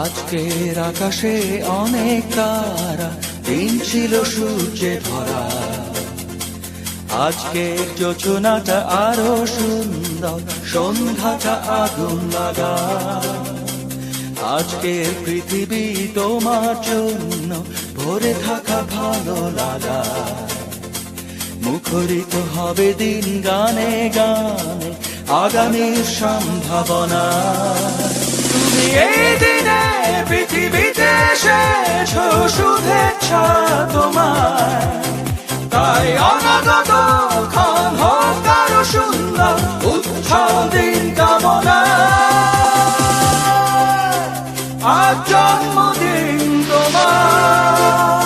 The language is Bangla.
আজকের আকাশে অনেক তারা, দিন ছিল সূর্যে ভরা। আজকের যোজনাটা আরো সুন্দর, সন্ধ্যাটা আগুন লাগা। আজকের পৃথিবী তোমার জন্য ভরে থাকা ভালো লাগা। মুখরিত হবে দিন গানে গানে, আগামীর সম্ভাবনা। তুমি এই দিনে পৃথিবীতে এসেছো, শুভেচ্ছা তোমার। তাই অনাগত ক্ষণ হোক আরো সুন্দর, উৎসব দিন কামনা। আজ জন্মদিন তোমার।